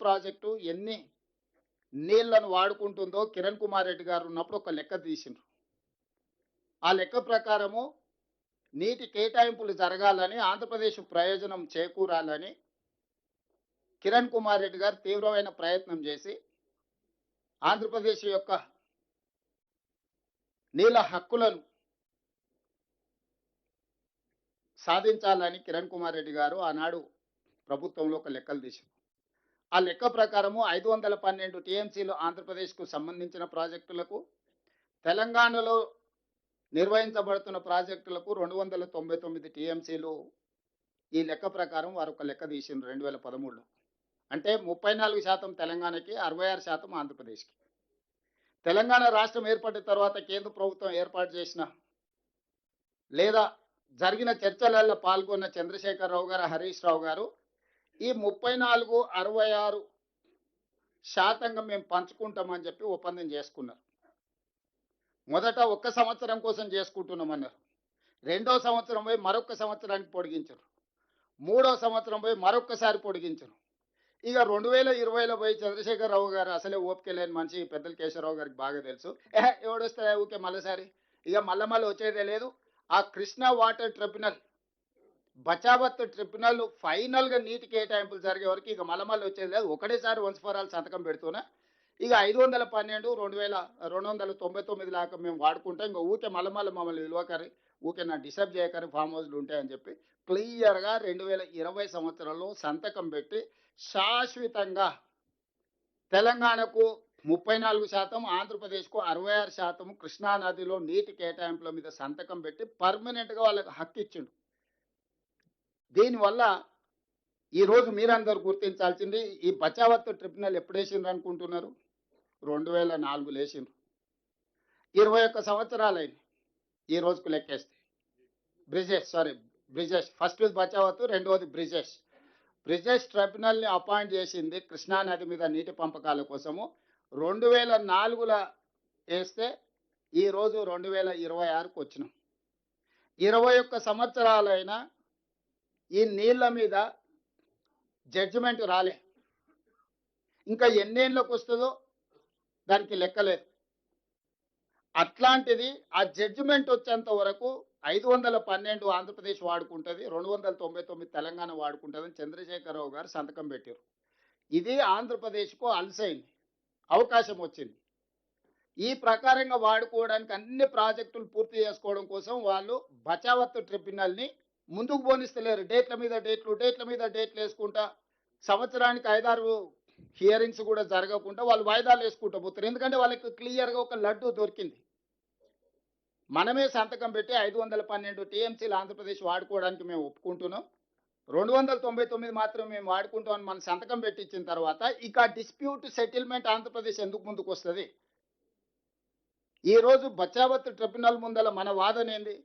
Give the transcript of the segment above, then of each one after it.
Project ఎన్ని నీళ్లను వాడుకుంటుందో కిరణ్ కుమార్ రెడ్డి గారు ఉన్నప్పుడు ఒక లెక్క తీసిండ్రు. ఆ లెక్క ప్రకారము నీటి కేటాయింపులు జరగాలని, ఆంధ్రప్రదేశ్ ప్రయోజనం చేకూరాలని కిరణ్ కుమార్ రెడ్డి గారు తీవ్రమైన ప్రయత్నం చేసి ఆంధ్రప్రదేశ్ యొక్క నీళ్ళ హక్కులను సాధించాలని కిరణ్ కుమార్ రెడ్డి గారు ఆనాడు ప్రభుత్వంలో ఒక లెక్కలు తీశారు. ఆ లెక్క ప్రకారము 512 టీఎంసీలు ఆంధ్రప్రదేశ్కు సంబంధించిన ప్రాజెక్టులకు, తెలంగాణలో నిర్వహించబడుతున్న ప్రాజెక్టులకు 299 టీఎంసీలు ఈ లెక్క ప్రకారం వారు ఒక లెక్క తీసిండ్రు 2013లో. అంటే 34% తెలంగాణకి, 66% ఆంధ్రప్రదేశ్కి. తెలంగాణ రాష్ట్రం ఏర్పడిన తర్వాత కేంద్ర ప్రభుత్వం ఏర్పాటు చేసిన లేదా జరిగిన చర్చలలో పాల్గొన్న చంద్రశేఖరరావు గారు, హరీష్ రావు గారు ఈ 34, 66% మేము పంచుకుంటామని చెప్పి ఒప్పందం చేసుకున్నారు. మొదట 1 సంవత్సరం కోసం చేసుకుంటున్నామన్నారు. 2వ సంవత్సరం పోయి మరొక సంవత్సరానికి పొడిగించారు. 3వ సంవత్సరం పోయి మరొకసారి పొడిగించారు. ఇక 2020లో పోయి చంద్రశేఖరరావు గారు అసలే ఓపిక లేని మనిషి, పెద్దల కేశవరావు గారికి బాగా తెలుసు. ఎవడొస్తే ఊకే మళ్ళీసారి ఇక మళ్ళీ వచ్చేదే లేదు. ఆ Krishna water tribunal, Bachawat tribunal ఫైనల్గా నీటి కేటాయింపులు జరిగే వరకు ఇక మళ్ళీ వచ్చేది లేదు. ఒకటేసారి వన్స్ ఫర్ ఆల్ సంతకం పెడుతున్నా ఇక 512, 2299 దాకా మేము వాడుకుంటాం. ఇంకా ఊకే మళ్ళీ మమ్మల్ని విలువకరి, ఊకే నా డిస్టర్బ్ చేయకరి, ఫామ్ హౌస్లు ఉంటాయని చెప్పి క్లియర్గా 2020 సంవత్సరంలో సంతకం పెట్టి శాశ్వతంగా తెలంగాణకు 34%, ఆంధ్రప్రదేశ్కు 66% కృష్ణానదిలో నీటి కేటాయింపుల మీద సంతకం పెట్టి పర్మనెంట్గా వాళ్ళకి హక్కు ఇచ్చిండు. దీనివల్ల ఈరోజు మీరందరూ గుర్తించాల్సింది, ఈ బచావత్ ట్రిబ్యునల్ ఎప్పుడు వేసిండ్రు అనుకుంటున్నారు? 2004 వేసిండ్రు. 21 సంవత్సరాలైంది ఈ రోజుకు లెక్కేస్తే. బ్రిజేష్ ఫస్ట్ బచావత్, రెండవది బ్రిజేష్ ట్రిబ్యునల్ని అపాయింట్ చేసింది కృష్ణానది మీద నీటి పంపకాల కోసము 2004లో వేస్తే ఈరోజు 2026కు వచ్చినాం. 21 సంవత్సరాలైనా ఈ నీళ్ళ మీద జడ్జిమెంట్ రాలే. ఇంకా ఎన్నేళ్ళకు వస్తుందో దానికి లెక్కలేదు. అట్లాంటిది ఆ జడ్జిమెంట్ వచ్చేంత వరకు 512 ఆంధ్రప్రదేశ్ వాడుకుంటుంది, 299 తెలంగాణ వాడుకుంటుందని చంద్రశేఖరరావు గారు సంతకం పెట్టారు. ఇది ఆంధ్రప్రదేశ్కు అలసైంది, అవకాశం వచ్చింది. ఈ ప్రకారంగా వాడుకోవడానికి అన్ని ప్రాజెక్టులు పూర్తి చేసుకోవడం కోసం వాళ్ళు బచావత్ ట్రిబ్యునల్ని ముందుకు పోనిస్తలేరు. డేట్ల మీద డేట్లు వేసుకుంటా సంవత్సరానికి 5-6 హియరింగ్స్ కూడా జరగకుండా వాళ్ళు వాయిదాలు వేసుకుంటూ పోతారు. ఎందుకంటే వాళ్ళకి క్లియర్గా ఒక లడ్డు దొరికింది. మనమే సంతకం పెట్టి 512 టీఎంసీలు ఆంధ్రప్రదేశ్ వాడుకోవడానికి మేము ఒప్పుకుంటున్నాం, 299 మాత్రం మేము వాడుకుంటామని మనం సంతకం పెట్టించిన తర్వాత ఇక డిస్ప్యూట్ సెటిల్మెంట్ ఆంధ్రప్రదేశ్ ఎందుకు ముందుకు వస్తుంది? ఈరోజు బచావత్ ట్రిబ్యునల్ ముందల మన వాదన ఏంది?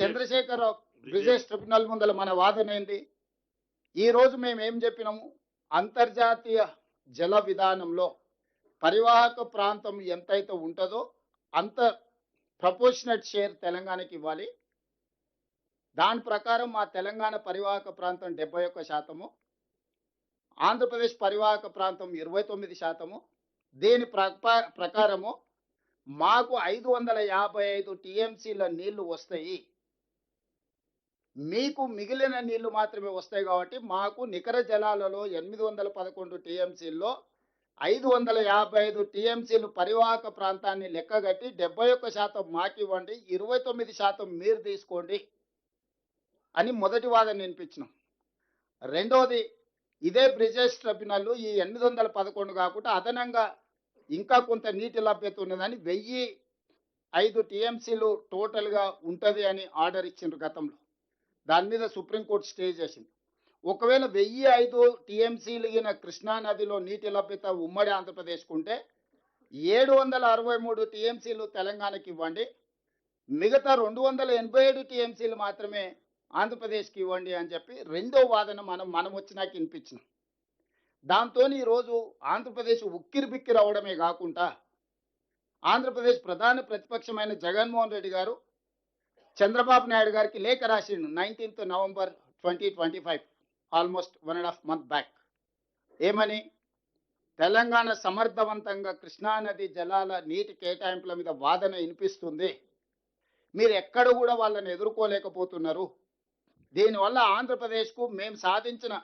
చంద్రశేఖరరావు బ్రిజేష్ ట్రిబ్యునల్ ముందల మన వాదన ఏంది? ఈరోజు మేము ఏం చెప్పినాము? అంతర్జాతీయ జల విధానంలో పరివాహక ప్రాంతం ఎంతైతే ఉంటుందో అంత ప్రపోర్షనట్ షేర్ తెలంగాణకి ఇవ్వాలి. దాని ప్రకారం మా తెలంగాణ పరివాహక ప్రాంతం 71%, ఆంధ్రప్రదేశ్ పరివాహక ప్రాంతం 29%. దీని ప్రకారము మాకు 555 టీఎంసీల నీళ్లు వస్తాయి, మీకు మిగిలిన నీళ్లు మాత్రమే వస్తాయి. కాబట్టి మాకు నికర జలాలలో 811 టీఎంసీల్లో 555 టీఎంసీలు పరివాహక ప్రాంతాన్ని లెక్కగట్టి 71% మాకు ఇవ్వండి, 29% మీరు తీసుకోండి అని మొదటి వాదన వినిపించినాం. రెండోది, ఇదే బ్రిజేష్ ట్రిబ్యునల్ ఈ 811 కాకుండా అదనంగా ఇంకా కొంత నీటి లభ్యత ఉన్నదని 1005 టీఎంసీలు టోటల్గా ఉంటుంది అని ఆర్డర్ ఇచ్చిండ్రు గతంలో. దాని మీద సుప్రీంకోర్టు స్టే చేసింది. ఒకవేళ 1005 టీఎంసీలు కృష్ణానదిలో నీటి లభ్యత ఉమ్మడి ఆంధ్రప్రదేశ్కు ఉంటే 763 టీఎంసీలు తెలంగాణకి ఇవ్వండి, మిగతా 287 టీఎంసీలు మాత్రమే ఆంధ్రప్రదేశ్కి ఇవ్వండి అని చెప్పి రెండో వాదన మనం వచ్చినాక వినిపించినాం. దాంతో ఈరోజు ఆంధ్రప్రదేశ్ ఉక్కిరి బిక్కిరి అవడమే కాకుండా ఆంధ్రప్రదేశ్ ప్రధాన ప్రతిపక్షమైన జగన్మోహన్ రెడ్డి గారు చంద్రబాబు నాయుడు గారికి లేఖ రాసిండు 19th November 2025, almost 1.5 month back. ఏమని? తెలంగాణ సమర్థవంతంగా కృష్ణానది జలాల నీటి కేటాయింపుల మీద వాదన వినిపిస్తుంది. మీరు ఎక్కడ కూడా వాళ్ళని ఎదుర్కోలేకపోతున్నారు. దీనివల్ల ఆంధ్రప్రదేశ్కు మేము సాధించిన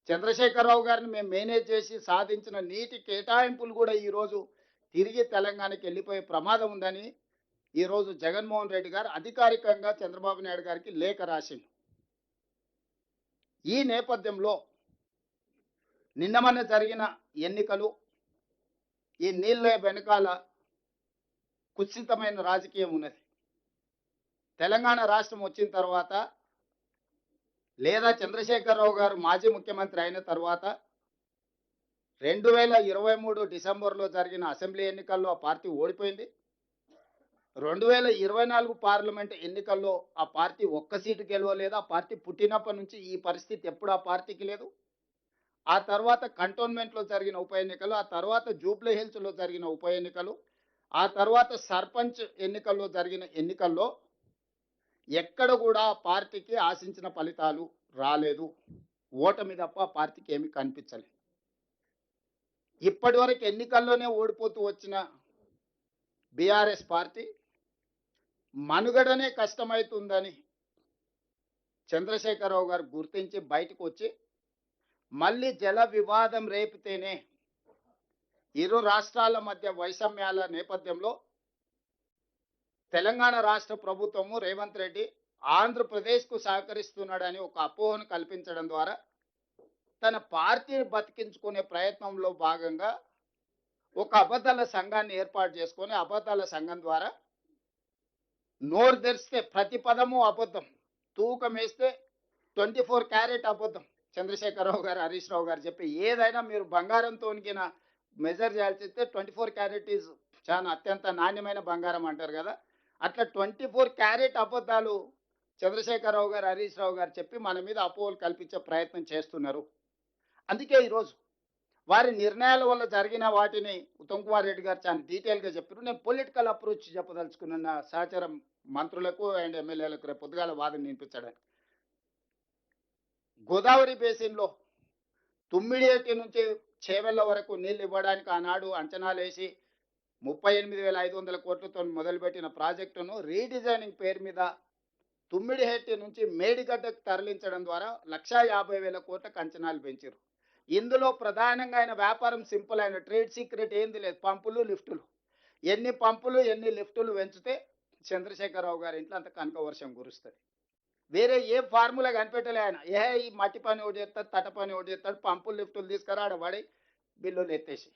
చంద్రశేఖరరావు గారిని మేము మేనేజ్ చేసి సాధించిన నీటి కేటాయింపులు కూడా ఈరోజు తిరిగి తెలంగాణకి వెళ్ళిపోయే ప్రమాదం ఉందని ఈరోజు జగన్మోహన్ రెడ్డి గారు అధికారికంగా చంద్రబాబు నాయుడు గారికి లేఖ రాసింది. ఈ నేపథ్యంలో నిన్న మొన్న జరిగిన ఎన్నికలు, ఈ నీళ్ళ వెనకాల కుత్సితమైన రాజకీయం ఉన్నది. తెలంగాణ రాష్ట్రం వచ్చిన తర్వాత లేదా చంద్రశేఖరరావు గారు మాజీ ముఖ్యమంత్రి అయిన తర్వాత 2023 డిసెంబర్లో జరిగిన అసెంబ్లీ ఎన్నికల్లో ఆ పార్టీ ఓడిపోయింది. 2024 పార్లమెంట్ ఎన్నికల్లో ఆ పార్టీ ఒక్క సీటు గెలవలేదు. ఆ పార్టీ పుట్టినప్పటి నుంచి ఈ పరిస్థితి ఎప్పుడు ఆ పార్టీకి లేదు. ఆ తర్వాత కంటోన్మెంట్లో జరిగిన ఉప ఎన్నికలు, ఆ తర్వాత జూబ్లీ హిల్స్లో జరిగిన ఉప ఎన్నికలు, ఆ తర్వాత సర్పంచ్ ఎన్నికల్లో జరిగిన ఎన్నికల్లో ఎక్కడ కూడా ఆ పార్టీకి ఆశించిన ఫలితాలు రాలేదు. ఓటమి తప్ప ఆ పార్టీకి ఏమీ కనిపించలేదు. ఇప్పటి వరకు ఎన్నికల్లోనే ఓడిపోతూ వచ్చిన బీఆర్ఎస్ పార్టీ మనుగడనే కష్టమవుతుందని చంద్రశేఖరరావు గారు గుర్తించి బయటకు వచ్చి మళ్ళీ జల వివాదం రేపితేనే ఇరు రాష్ట్రాల మధ్య వైషమ్యాల నేపథ్యంలో తెలంగాణ రాష్ట్ర ప్రభుత్వము రేవంత్ రెడ్డి ఆంధ్రప్రదేశ్కు సహకరిస్తున్నాడని ఒక అపోహను కల్పించడం ద్వారా తన పార్టీని బతికించుకునే ప్రయత్నంలో భాగంగా ఒక అబద్ధాల సంఘాన్ని ఏర్పాటు చేసుకొని అబద్ధాల సంఘం ద్వారా నోరు తెరిస్తే ప్రతి పదము అబద్ధం, తూకం వేస్తే 24 క్యారెట్ అబద్ధం. చంద్రశేఖరరావు గారు, హరీష్ రావు గారు చెప్పి ఏదైనా మీరు బంగారంతో మెజర్ చేయాల్సి 24 క్యారెట్ ఈజ్ చాలా అత్యంత నాణ్యమైన బంగారం అంటారు కదా. అట్లా 24 క్యారెట్ అబద్ధాలు చంద్రశేఖరరావు గారు, హరీష్ రావు గారు చెప్పి మన మీద అపోహలు కల్పించే ప్రయత్నం చేస్తున్నారు. అందుకే ఈరోజు వారి నిర్ణయాల వల్ల జరిగిన వాటిని ఉత్తమ్ కుమార్ రెడ్డి గారు చాలా డీటెయిల్గా చెప్పారు. నేను పొలిటికల్ అప్రోచ్ చెప్పదలుచుకున్న సహచర మంత్రులకు అండ్ ఎమ్మెల్యేలకు రేపు పొద్దుగాల వాదన వినిపించడానికి. గోదావరి బేసిన్లో తుమ్మిడియేటి నుంచి చేవెళ్ల వరకు నీళ్ళు ఇవ్వడానికి ఆనాడు అంచనాలు వేసి 38,500 కోట్లతో మొదలుపెట్టిన ప్రాజెక్టును రీడిజైనింగ్ పేరు మీద తుమ్మిడిహెట్టి నుంచి మేడిగడ్డకు తరలించడం ద్వారా 1,50,000 కోట్లకు అంచనాలు పెంచారు. ఇందులో ప్రధానంగా ఆయన వ్యాపారం సింపుల్, అయిన ట్రేడ్ సీక్రెట్ ఏంది లేదు, పంపులు లిఫ్టులు. ఎన్ని పంపులు ఎన్ని లిఫ్టులు పెంచితే చంద్రశేఖరరావు గారి ఇంట్లో అంత కనక వర్షం కురుస్తుంది. వేరే ఏ ఫార్ములా కనిపెట్టలే ఆయన. ఈ మట్టి పని ఒకటి చేస్తాడు, తట పని ఒకటి చేస్తాడు, పంపులు లిఫ్టులు తీసుకురా ఆడబడి బిల్లులు ఎత్తేసి.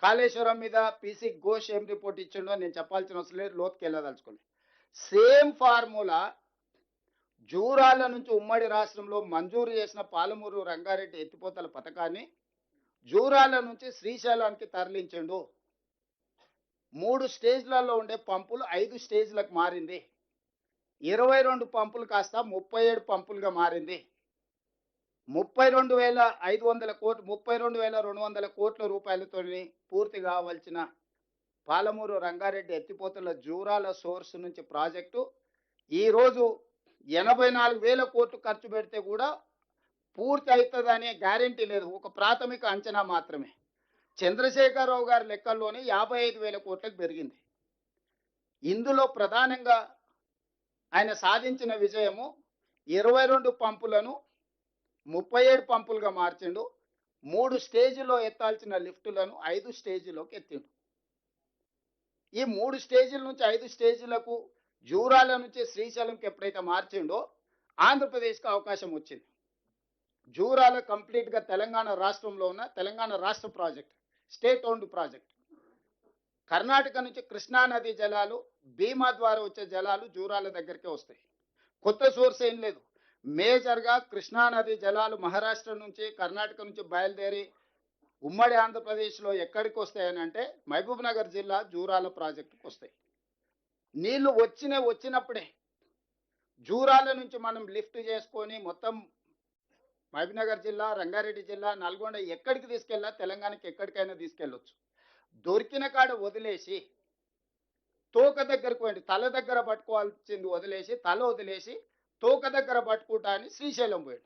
కాళేశ్వరం మీద పీసీ ఘోష్ ఏం రిపోర్ట్ ఇచ్చిండో నేను చెప్పాల్సిన అవసరం లేదు, లోతుకి వెళ్ళదలుచుకోండి. సేమ్ ఫార్ములా జూరాల నుంచి ఉమ్మడి రాష్ట్రంలో మంజూరు చేసిన పాలమూరు రంగారెడ్డి ఎత్తిపోతల పథకాన్ని జూరాల నుంచి శ్రీశైలానికి తరలించిండు. 3 స్టేజ్లలో ఉండే పంపులు 5 స్టేజ్లకు మారింది. 22 పంపులు కాస్త 37 పంపులుగా మారింది. 32,500 కోట్లు 32,200 కోట్ల రూపాయలతో పూర్తి కావాల్సిన పాలమూరు రంగారెడ్డి ఎత్తిపోతల జూరాల సోర్స్ నుంచి ప్రాజెక్టు ఈరోజు 84,000 కోట్లు ఖర్చు పెడితే కూడా పూర్తి అవుతుందనే గ్యారెంటీ లేదు. ఒక ప్రాథమిక అంచనా మాత్రమే. చంద్రశేఖరరావు గారి లెక్కల్లోనే 55,000 కోట్లకు పెరిగింది. ఇందులో ప్రధానంగా ఆయన సాధించిన విజయము 22 పంపులను 37 పంపులుగా మార్చిండు. 3 స్టేజ్లో ఎత్తాల్సిన లిఫ్టులను 5 స్టేజీలోకి ఎత్తిండు. ఈ 3 స్టేజీల నుంచి 5 స్టేజీలకు జూరాల నుంచి శ్రీశైలంకి ఎప్పుడైతే మార్చిండో ఆంధ్రప్రదేశ్కి అవకాశం వచ్చింది. జూరాల కంప్లీట్గా తెలంగాణ రాష్ట్రంలో ఉన్న తెలంగాణ రాష్ట్ర project, state owned project. Karnataka నుంచి కృష్ణానది జలాలు, భీమా ద్వారా వచ్చే జలాలు జూరాల దగ్గరికే వస్తాయి. కొత్త సోర్స్ ఏం లేదు. మేజర్గా కృష్ణానది జలాలు మహారాష్ట్ర నుంచి కర్ణాటక నుంచి బయలుదేరి ఉమ్మడి ఆంధ్రప్రదేశ్లో ఎక్కడికి వస్తాయని అంటే మహబూబ్ నగర్ జిల్లా జూరాల ప్రాజెక్టుకు వస్తాయి. నీళ్లు వచ్చినప్పుడే జూరాల నుంచి మనం లిఫ్ట్ చేసుకొని మొత్తం మహబూబ్ నగర్ జిల్లా, రంగారెడ్డి జిల్లా, నల్గొండ ఎక్కడికి తీసుకెళ్ళా తెలంగాణకి ఎక్కడికైనా తీసుకెళ్ళొచ్చు. దొరికిన కాడ వదిలేసి తోక దగ్గరకు పోయింది. తల దగ్గర పట్టుకోవాల్సింది వదిలేసి, తల వదిలేసి తోక దగ్గర పట్టుకుంటా అని శ్రీశైలం పోయాడు.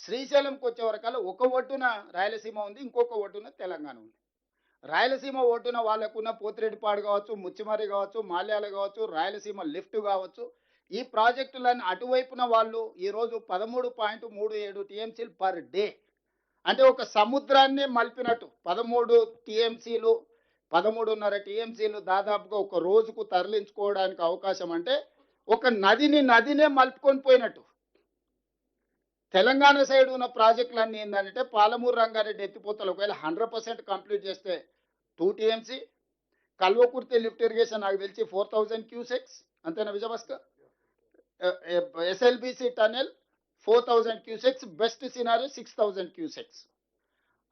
శ్రీశైలంకి వచ్చే వరకల్లా ఒక ఒడ్డున రాయలసీమ ఉంది, ఇంకొక ఒడ్డున తెలంగాణ ఉంది. రాయలసీమ ఒడ్డున వాళ్ళకున్న పోతిరెడ్డిపాడు కావచ్చు, ముచ్చిమర్రి కావచ్చు, మాల్యాల కావచ్చు, రాయలసీమ లిఫ్ట్ కావచ్చు, ఈ ప్రాజెక్టులను అటువైపున వాళ్ళు ఈరోజు 13.37 టీఎంసీలు పర్ డే, అంటే ఒక సముద్రాన్ని మలిపినట్టు 13 టీఎంసీలు, 13.5 టీఎంసీలు దాదాపుగా ఒక రోజుకు తరలించుకోవడానికి అవకాశం. అంటే ఒక నదినే మలుపుకొని పోయినట్టు. తెలంగాణ సైడ్ ఉన్న ప్రాజెక్టులన్నీ ఏంటంటే పాలమూరు రంగారెడ్డి ఎత్తిపోతలు ఒకవేళ 100% కంప్లీట్ చేస్తే 2 టీఎంసీ, కల్వకుర్తి లిఫ్ట్ ఇరిగేషన్ నాకు తెలిసి 4000 క్యూసెక్స్, అంతేనా Vijayabhaskar? SLBC tunnel 4000 cusecs, best scenario 6000 cusecs.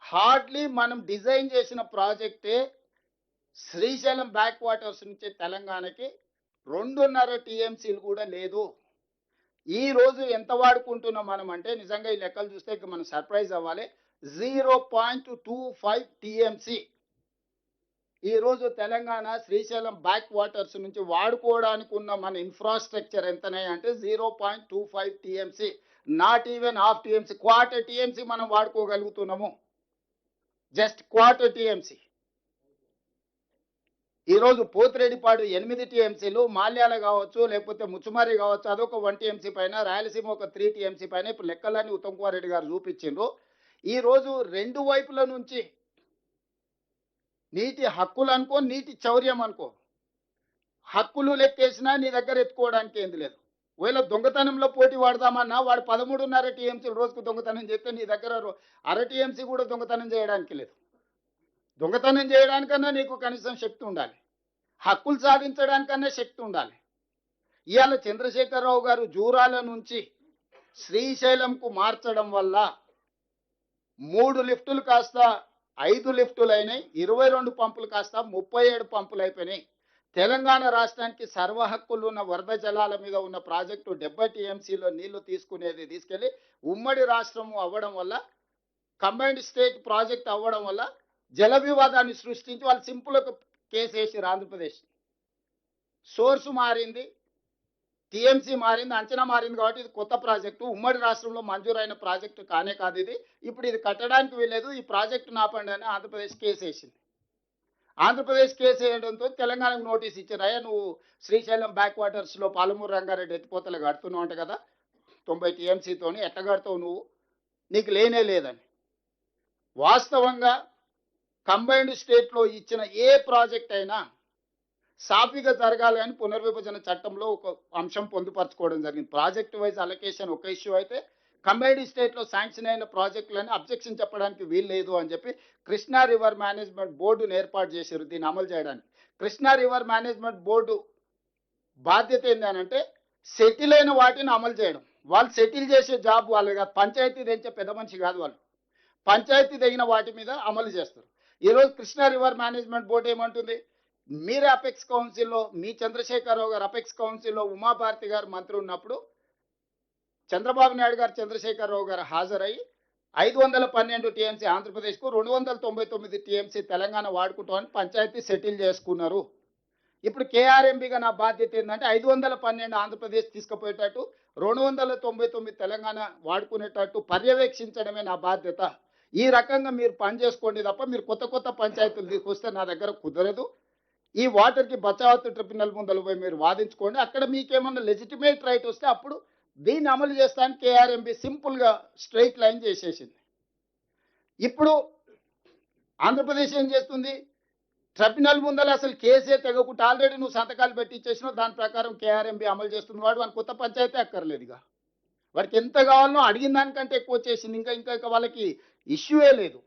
Hardly మనం డిజైన్ చేసిన ప్రాజెక్టే శ్రీశైలం బ్యాక్ వాటర్స్ నుంచి తెలంగాణకి 2.5 టీఎంసీలు కూడా లేదు. ఈ రోజు ఎంత వాడుకుంటున్నాం మనం అంటే నిజంగా ఈ లెక్కలు చూస్తే మనం సర్ప్రైజ్ అవ్వాలి. 0.25 టీఎంసీ ఈ రోజు తెలంగాణ శ్రీశైలం బ్యాక్ వాటర్స్ నుంచి వాడుకోవడానికి ఉన్న మన ఇన్ఫ్రాస్ట్రక్చర్ ఎంతనే అంటే 0.25 TMC, not even half TMC, quarter TMC మనం వాడుకోగలుగుతున్నాము. Just quarter TMC. ఈరోజు పోతిరెడ్డిపాడు 8 టీఎంసీలు, మాల్యాల కావచ్చు లేకపోతే ముచ్చుమర్రి కావచ్చు అదొక 1 టీఎంసీ పైన, రాయలసీమ ఒక 3 టీఎంసీ పైన. ఇప్పుడు లెక్కలన్నీ ఉత్తమ్ కుమార్ రెడ్డి గారు చూపించిండ్రు. ఈరోజు రెండు వైపుల నుంచి నీటి హక్కులు అనుకో, నీటి చౌర్యం అనుకో, హక్కులు లెక్కేసినా నీ దగ్గర ఎత్తుకోవడానికి ఏంది లేదు. ఒకవేళ దొంగతనంలో పోటీ వాడదామన్నా వాడు 13.5 టీఎంసీలు రోజుకు దొంగతనం చేస్తే నీ దగ్గర 1/2 టీఎంసీ కూడా దొంగతనం చేయడానికి లేదు. దొంగతనం చేయడానికన్నా నీకు కనీసం శక్తి ఉండాలి, హక్కులు సాధించడానికన్నా శక్తి ఉండాలి. ఇవాళ చంద్రశేఖరరావు గారు జూరాల నుంచి శ్రీశైలంకు మార్చడం వల్ల 3 లిఫ్టులు కాస్త 5 లిఫ్టులు అయినాయి, 22 పంపులు కాస్త 37 పంపులు అయిపోయినాయి. తెలంగాణ రాష్ట్రానికి సర్వ హక్కులు ఉన్న వరద జలాల మీద ఉన్న ప్రాజెక్టు 70 టీఎంసీలో నీళ్లు తీసుకెళ్లి ఉమ్మడి రాష్ట్రం అవ్వడం వల్ల, కంబైన్డ్ స్టేట్ ప్రాజెక్ట్ అవ్వడం వల్ల జల వివాదాన్ని సృష్టించి వాళ్ళు సింపుల్ కేసు వేసారు. ఆంధ్రప్రదేశ్ సోర్సు మారింది, టీఎంసీ మారింది, అంచనా మారింది కాబట్టి ఇది కొత్త ప్రాజెక్టు, ఉమ్మడి రాష్ట్రంలో మంజూరైన ప్రాజెక్టు కానే కాదు ఇది, ఇప్పుడు ఇది కట్టడానికి వీలేదు, ఈ ప్రాజెక్టు నాపండి అని ఆంధ్రప్రదేశ్ కేసు వేసింది. ఆంధ్రప్రదేశ్ కేసు వేయడంతో తెలంగాణకు నోటీస్ ఇచ్చారు. అయ్యా నువ్వు శ్రీశైలం బ్యాక్ వాటర్స్లో పాలమూరు రంగారెడ్డి ఎత్తిపోతలు కడుతున్నావు అంట కదా 90 టీఎంసీతోని, ఎట్లా కడతావు నువ్వు, నీకు లేనే లేదని. వాస్తవంగా కంబైన్డ్ స్టేట్లో ఇచ్చిన ఏ ప్రాజెక్ట్ అయినా సాఫీగా జరగాలి అని పునర్విభజన చట్టంలో ఒక అంశం పొందుపరచుకోవడం జరిగింది. ప్రాజెక్ట్ వైజ్ అలొకేషన్ ఒక ఇష్యూ అయితే, కంబైన్డ్ స్టేట్లో శాంక్షన్ అయిన ప్రాజెక్టులని అబ్జెక్షన్ చెప్పడానికి వీలు లేదు అని చెప్పి కృష్ణా రివర్ మేనేజ్మెంట్ బోర్డును ఏర్పాటు చేశారు దీన్ని అమలు చేయడానికి. కృష్ణా రివర్ మేనేజ్మెంట్ బోర్డు బాధ్యత ఏంటంటే సెటిల్ అయిన వాటిని అమలు చేయడం. వాళ్ళు సెటిల్ చేసే జాబ్ వాళ్ళు కాదు, పంచాయతీ తెచ్చే పెద్ద మనిషి కాదు వాళ్ళు, పంచాయతీ తగిన వాటి మీద అమలు చేస్తారు. ఈరోజు కృష్ణా రివర్ మేనేజ్మెంట్ బోర్డు ఏమంటుంది, మీరు అపెక్స్ కౌన్సిల్లో, మీ చంద్రశేఖరరావు గారు అపెక్స్ కౌన్సిల్లో ఉమాభారతి గారు మంత్రి ఉన్నప్పుడు చంద్రబాబు నాయుడు గారు చంద్రశేఖరరావు గారు హాజరై 512 టీఎంసీ ఆంధ్రప్రదేశ్కు, 299 టీఎంసీ తెలంగాణ వాడుకుంటామని పంచాయతీ సెటిల్ చేసుకున్నారు. ఇప్పుడు కేఆర్ఎంబీగా నా బాధ్యత ఏంటంటే 512 ఆంధ్రప్రదేశ్ తీసుకుపోయేటట్టు, 299 తెలంగాణ వాడుకునేటట్టు పర్యవేక్షించడమే నా బాధ్యత. ఈ రకంగా మీరు పని చేసుకోండి తప్ప మీరు కొత్త పంచాయతీలు తీసుకొస్తే నా దగ్గర కుదరదు. ఈ వాటర్కి బచావత్ ట్రిబ్యునల్ ముందర పోయి మీరు వాదించుకోండి, అక్కడ మీకేమన్నా లెజిటిమేట్ రైట్ వస్తే అప్పుడు దీన్ని అమలు చేస్తానికి కేఆర్ఎంబీ సింపుల్గా స్ట్రైట్ లైన్ చేసేసింది. ఇప్పుడు ఆంధ్రప్రదేశ్ ఏం చేస్తుంది, ట్రిబ్యునల్ ముందర అసలు కేసే తెగకుండా ఆల్రెడీ నువ్వు సంతకాలు పెట్టి ఇచ్చేసినావు, దాని ప్రకారం కేఆర్ఎంబీ అమలు చేస్తుంది. వాడికి కొత్త పంచాయతీ అక్కర్లేదుగా, వాడికి ఎంత కావాలనో అడిగిన దానికంటే ఎక్కువ వచ్చేసింది, ఇంకా వాళ్ళకి ఇష్యూయే లేదు.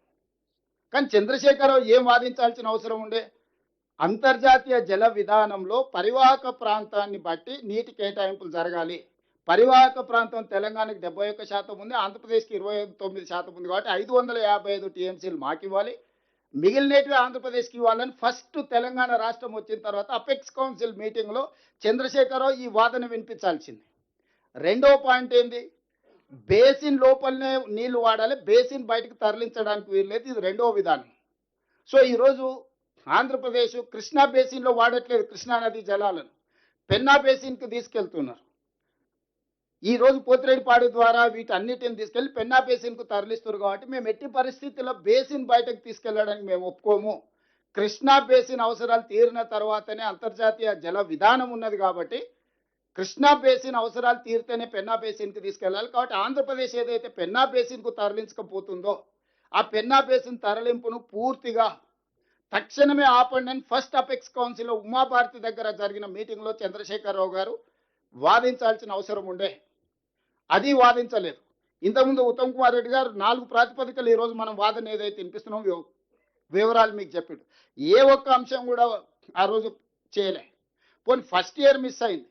కానీ చంద్రశేఖరరావు ఏం వాదించాల్సిన అవసరం ఉండే, అంతర్జాతీయ జల విధానంలో పరివాహక ప్రాంతాన్ని బట్టి నీటి కేటాయింపులు జరగాలి. పరివాహక ప్రాంతం తెలంగాణకి 71% ఉంది, ఆంధ్రప్రదేశ్కి 29% ఉంది కాబట్టి 555 టీఎంసీలు మాకు ఇవ్వాలి, మిగిలినవి ఆంధ్రప్రదేశ్కి ఇవ్వాలని ఫస్ట్ తెలంగాణ రాష్ట్రం వచ్చిన తర్వాత అపెక్స్ కౌన్సిల్ మీటింగ్లో చంద్రశేఖరరావు ఈ వాదన వినిపించాల్సింది. రెండో పాయింట్ ఏంది, బేసిన్ లోపలనే నీళ్లు వాడాలి, బేసిన్ బయటకు తరలించడానికి వీల్లేదు, ఇది రెండో విధానం. సో ఈరోజు ఆంధ్రప్రదేశ్ కృష్ణా బేసిన్లో వాడట్లేదు కృష్ణానది జలాలను, పెన్నా బేసిన్కి తీసుకెళ్తున్నారు. ఈ రోజు పోతిరెడ్డిపాడు ద్వారా వీటన్నిటిని తీసుకెళ్లి పెన్నా బేసిన్కు తరలిస్తారు కాబట్టి మేము ఎట్టి పరిస్థితుల్లో బేసిన్ బయటకు తీసుకెళ్లడానికి మేము ఒప్పుకోము. కృష్ణా బేసిన్ అవసరాలు తీరిన తర్వాతనే అంతర్జాతీయ జల విధానం ఉన్నది కాబట్టి కృష్ణా బేసిన్ అవసరాలు తీరితేనే పెన్నా బేసిన్కి తీసుకెళ్లాలి. కాబట్టి ఆంధ్రప్రదేశ్ ఏదైతే పెన్నా బేసిన్కు తరలించకపోతుందో ఆ పెన్నా బేసిన్ తరలింపును పూర్తిగా తక్షణమే ఆపండి అని ఫస్ట్ అపెక్స్ కౌన్సిల్లో ఉమాభారతి దగ్గర జరిగిన మీటింగ్లో చంద్రశేఖరరావు గారు వాదించాల్సిన అవసరం ఉండే. అది వాదించలేదు. ఇంతకుముందు ఉత్తమ్ కుమార్ రెడ్డి గారు 4 ప్రాతిపదికలు ఈరోజు మనం వాదన ఏదైతే వినిపిస్తున్నాం వివరాలు మీకు చెప్పాడు. ఏ ఒక్క అంశం కూడా ఆ రోజు చేయలే. పోనీ ఫస్ట్ ఇయర్ మిస్ అయింది.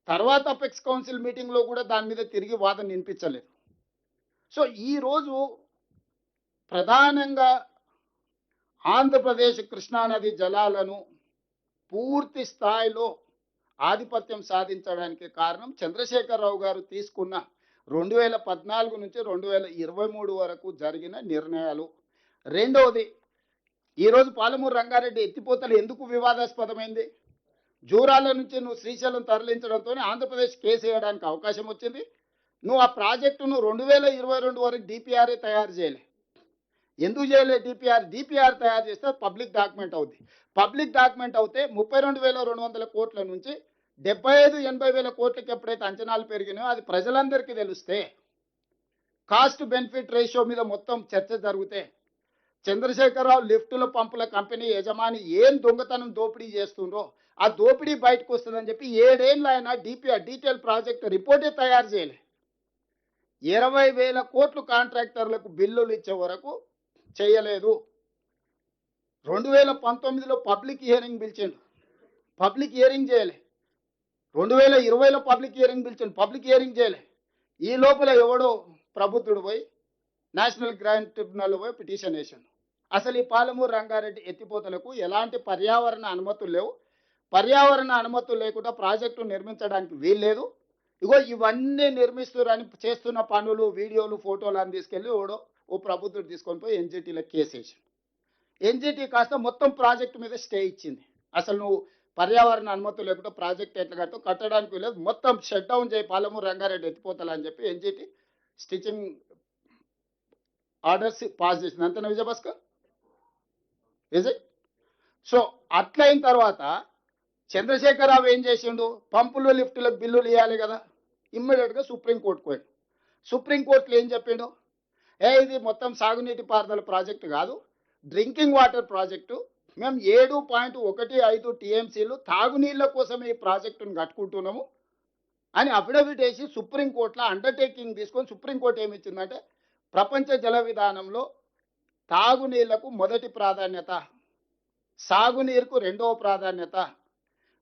తర్వాత అపెక్స్ కౌన్సిల్ మీటింగ్లో కూడా దాని మీద తిరిగి వాదన వినిపించలేదు. సో ఈరోజు ప్రధానంగా ఆంధ్రప్రదేశ్ కృష్ణానది జలాలను పూర్తి స్థాయిలో ఆధిపత్యం సాధించడానికి కారణం చంద్రశేఖరరావు గారు తీసుకున్న 2014 నుంచి 2023 వరకు జరిగిన నిర్ణయాలు. రెండవది, ఈరోజు పాలమూరు రంగారెడ్డి ఎత్తిపోతలు ఎందుకు వివాదాస్పదమైంది? జూరాల నుంచి నువ్వు శ్రీశైలం తరలించడంతో ఆంధ్రప్రదేశ్ కేసు వేయడానికి అవకాశం వచ్చింది. నువ్వు ఆ ప్రాజెక్టును 2022 వరకు డిపిఆర్ఏ తయారు చేయలే. ఎందుకు చేయలే? డిపిఆర్ తయారు చేస్తే పబ్లిక్ డాక్యుమెంట్ అవుద్ది. పబ్లిక్ డాక్యుమెంట్ అవుతే 32,200 కోట్ల నుంచి 75-80 వేల కోట్లకి ఎప్పుడైతే అంచనాలు పెరిగినాయో అది ప్రజలందరికీ తెలిస్తే కాస్ట్ బెనిఫిట్ రేషియో మీద మొత్తం చర్చ జరిగితే చంద్రశేఖరరావు లిఫ్టుల పంపుల కంపెనీ యజమాని ఏం దొంగతనం దోపిడీ చేస్తుందో ఆ దోపిడీ బయటకు వస్తుందని చెప్పి 7 ఏళ్ళు ఆయన డీటెయిల్ ప్రాజెక్ట్ రిపోర్టే తయారు చేయలే. 20,000 కోట్లు కాంట్రాక్టర్లకు బిల్లులు ఇచ్చే వరకు చేయలేదు. 2019లో పబ్లిక్ హియరింగ్ పిలిచిండు, పబ్లిక్ హియరింగ్ చేయలే. 2020లో పబ్లిక్ హియరింగ్ పిలిచిండు, పబ్లిక్ హియరింగ్ చేయలే. ఈ లోపల ఎవడో ప్రబుద్ధుడు పోయి నేషనల్ గ్రాండ్ ట్రిబ్యునల్ పోయి పిటిషన్ వేసిండు. అసలు ఈ పాలమూరు రంగారెడ్డి ఎత్తిపోతలకు ఎలాంటి పర్యావరణ అనుమతులు లేవు. పర్యావరణ అనుమతులు లేకుండా ప్రాజెక్టు నిర్మించడానికి వీల్లేదు. ఇగో ఇవన్నీ నిర్మిస్తున్నారని చేస్తున్న పనులు, వీడియోలు, ఫోటోలు అని తీసుకెళ్ళి ఓ ప్రబుద్ధుడు తీసుకొని పోయి ఎన్జిటీలో కేసు వేసిండు. ఎన్జిటీ కాస్త మొత్తం ప్రాజెక్టు మీద స్టే ఇచ్చింది. అసలు నువ్వు పర్యావరణ అనుమతులు లేకుండా ప్రాజెక్ట్ ఎట్లా కట్టో కట్టడానికి వీలేదు, మొత్తం షట్ డౌన్ చేయి పాలమూరు రంగారెడ్డి ఎత్తిపోతలు అని చెప్పి ఎన్జిటీ స్టిచింగ్ ఆర్డర్స్ పాస్ చేసింది. అంతేనా విజయభాస్కర్? Is it? సో అట్లయిన తర్వాత చంద్రశేఖరరావు ఏం చేసిండు? పంపులు లిఫ్టులకు బిల్లులు ఇవ్వాలి కదా, ఇమ్మీడియట్గా సుప్రీంకోర్టుకు పోయిండు. సుప్రీంకోర్టులో ఏం చెప్పిండు? ఇది మొత్తం సాగునీటి పారుదల ప్రాజెక్టు కాదు, డ్రింకింగ్ వాటర్ ప్రాజెక్టు. మేము 7.15 టీఎంసీలు తాగునీళ్ళ కోసం ఈ ప్రాజెక్టును కట్టుకుంటున్నాము అని అఫిడవిట్ వేసి సుప్రీంకోర్టులో అండర్టేకింగ్ తీసుకొని సుప్రీంకోర్టు ఏమి ఇచ్చిందంటే ప్రపంచ జల విధానంలో తాగునీళ్లకు మొదటి ప్రాధాన్యత, సాగునీరుకు 2వ ప్రాధాన్యత,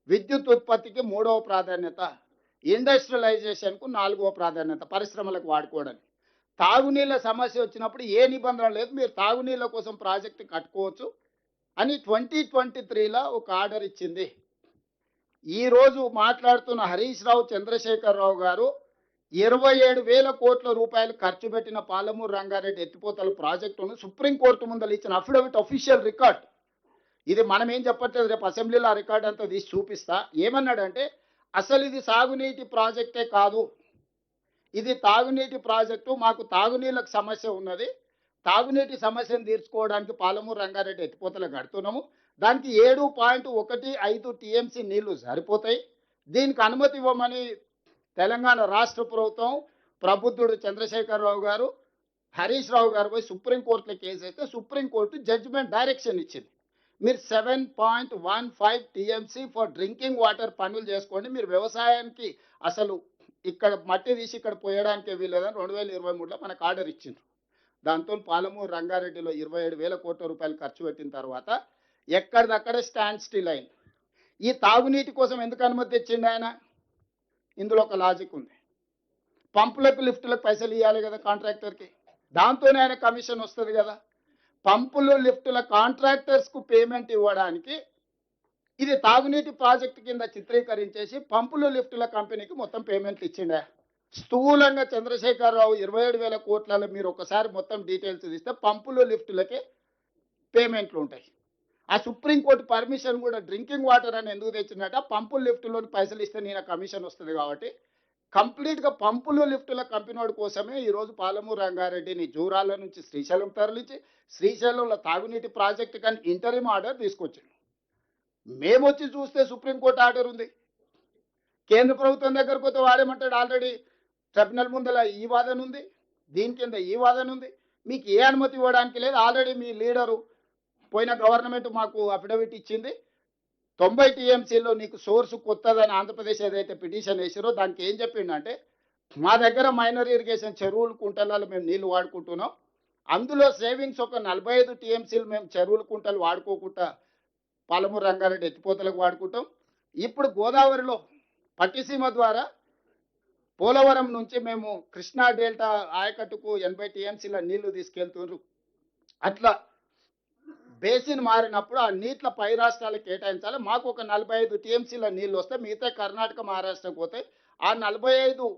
విద్యుత్ ఉత్పత్తికి 3వ ప్రాధాన్యత, ఇండస్ట్రియలైజేషన్కు 4వ ప్రాధాన్యత, పరిశ్రమలకు వాడుకోవడానికి. తాగునీళ్ళ సమస్య వచ్చినప్పుడు ఏ నిబంధన లేదు, మీరు తాగునీళ్ళ కోసం ప్రాజెక్టు కట్టుకోవచ్చు అని 2023లో ఒక ఆర్డర్ ఇచ్చింది. ఈరోజు మాట్లాడుతున్న హరీష్ రావు, చంద్రశేఖరరావు గారు 27,000 కోట్ల రూపాయలు ఖర్చు పెట్టిన పాలమూరు రంగారెడ్డి ఎత్తిపోతల ప్రాజెక్టును సుప్రీంకోర్టు ముందర ఇచ్చిన అఫిడవిట్ అఫీషియల్ రికార్డ్. ఇది మనం ఏం చెప్పట్లేదు, రేపు అసెంబ్లీలో ఆ రికార్డ్ అంతా తీసి చూపిస్తా. ఏమన్నాడంటే అసలు ఇది సాగునీటి ప్రాజెక్టే కాదు, ఇది తాగునీటి ప్రాజెక్టు, మాకు తాగునీళ్ళకు సమస్య ఉన్నది, తాగునీటి సమస్యను తీర్చుకోవడానికి పాలమూరు రంగారెడ్డి ఎత్తిపోతలు కడుతున్నాము, దానికి 7.15 టీఎంసీ నీళ్లు సరిపోతాయి, దీనికి అనుమతి ఇవ్వమని తెలంగాణ రాష్ట్ర ప్రభుత్వం ప్రబుద్ధుడు చంద్రశేఖరరావు గారు, హరీష్ రావు గారు పోయి సుప్రీంకోర్టులో కేసు అయితే సుప్రీంకోర్టు జడ్జిమెంట్ డైరెక్షన్ ఇచ్చింది. మీరు 7.15 టీఎంసీ ఫర్ డ్రింకింగ్ వాటర్ పనులు చేసుకోండి, మీరు వ్యవసాయానికి అసలు ఇక్కడ మట్టి తీసి ఇక్కడ పోయడానికే వీలేదని 2023లో మనకు ఆర్డర్ ఇచ్చిండ్రు. దాంతో పాలమూరు రంగారెడ్డిలో 27,000 కోట్ల రూపాయలు ఖర్చు పెట్టిన తర్వాత ఎక్కడిదక్కడ స్టాండ్ స్టిల్ అయింది. ఈ తాగునీటి కోసం ఎందుకు అనుమతి తెచ్చిండు ఆయన? ఇందులో ఒక లాజిక్ ఉంది. పంపులకు లిఫ్టులకు పైసలు ఇవ్వాలి కదా కాంట్రాక్టర్కి, దాంతోనే ఆయన కమిషన్ వస్తుంది కదా. పంపులు లిఫ్టుల కాంట్రాక్టర్స్కు పేమెంట్ ఇవ్వడానికి ఇది తాగునీటి ప్రాజెక్టు కింద చిత్రీకరించేసి పంపులు లిఫ్టుల కంపెనీకి మొత్తం పేమెంట్లు ఇచ్చిండే. స్థూలంగా చంద్రశేఖరరావు 27,000 కోట్లలో మీరు ఒకసారి మొత్తం డీటెయిల్స్ తీస్తే పంపులు లిఫ్టులకే పేమెంట్లు ఉంటాయి. ఆ సుప్రీంకోర్టు పర్మిషన్ కూడా డ్రింకింగ్ వాటర్ అని ఎందుకు తెచ్చిందట? పంపులు లిఫ్టులోని పైసలు ఇస్తే నేను కమిషన్ వస్తుంది కాబట్టి కంప్లీట్‌గా పంపులు, లిఫ్టుల కంపెనోడి కోసమే ఈరోజు పాలమూరు రంగారెడ్డిని జూరాల నుంచి శ్రీశైలం తరలించి, శ్రీశైలంలో తాగునీటి ప్రాజెక్ట్ కానీ ఇంటరిమ్ ఆర్డర్ తీసుకొచ్చిండు. మేమొచ్చి చూస్తే సుప్రీం కోర్ట్ ఆర్డర్ ఉంది. కేంద్ర ప్రభుత్వం దగ్గరకు పోతే వాడేమంటాడు ఆల్రెడీ ట్రిబ్యునల్ ముందల ఈ వాదన ఉంది. దీని కింద ఈ వాదన ఉంది. మీకు ఏ అనుమతి ఇవ్వడానికి లేదు. ఆల్రెడీ మీ లీడరు పోయిన గవర్నమెంట్ మాకు అఫిడవిట్ ఇచ్చింది. 90 టీఎంసీలో నీకు సోర్స్ కొత్తదని ఆంధ్రప్రదేశ్ ఏదైతే పిటిషన్ వేసారో దానికి ఏం చెప్పిండంటే, మా దగ్గర మైనర్ ఇరిగేషన్ చెరువులు, కుంటలలో మేము నీళ్లు వాడుకుంటున్నాం. అందులో సేవింగ్స్ ఒక 45 టీఎంసీలు మేము చెరువులు, కుంటలు వాడుకోకుండా పాలమూరు రంగారెడ్డి ఎత్తిపోతలకు వాడుకుంటాం. ఇప్పుడు గోదావరిలో పట్టిసీమ ద్వారా పోలవరం నుంచి మేము కృష్ణా డెల్టా ఆయకట్టుకు 80 టీఎంసీల నీళ్లు తీసుకెళ్తున్నారు. అట్లా బేసిన్ మారినప్పుడు ఆ నీటిల పై రాష్ట్రాలకు కేటాయించాలి. మాకు ఒక 45 టీఎంసీల నీళ్ళు వస్తే మిగతా కర్ణాటక, మహారాష్ట్రకు పోతాయి. ఆ 45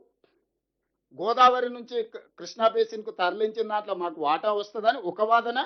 గోదావరి నుంచి కృష్ణా బేసిన్కు తరలించిన దాంట్లో మాకు వాటా వస్తుందని ఒక వాదన.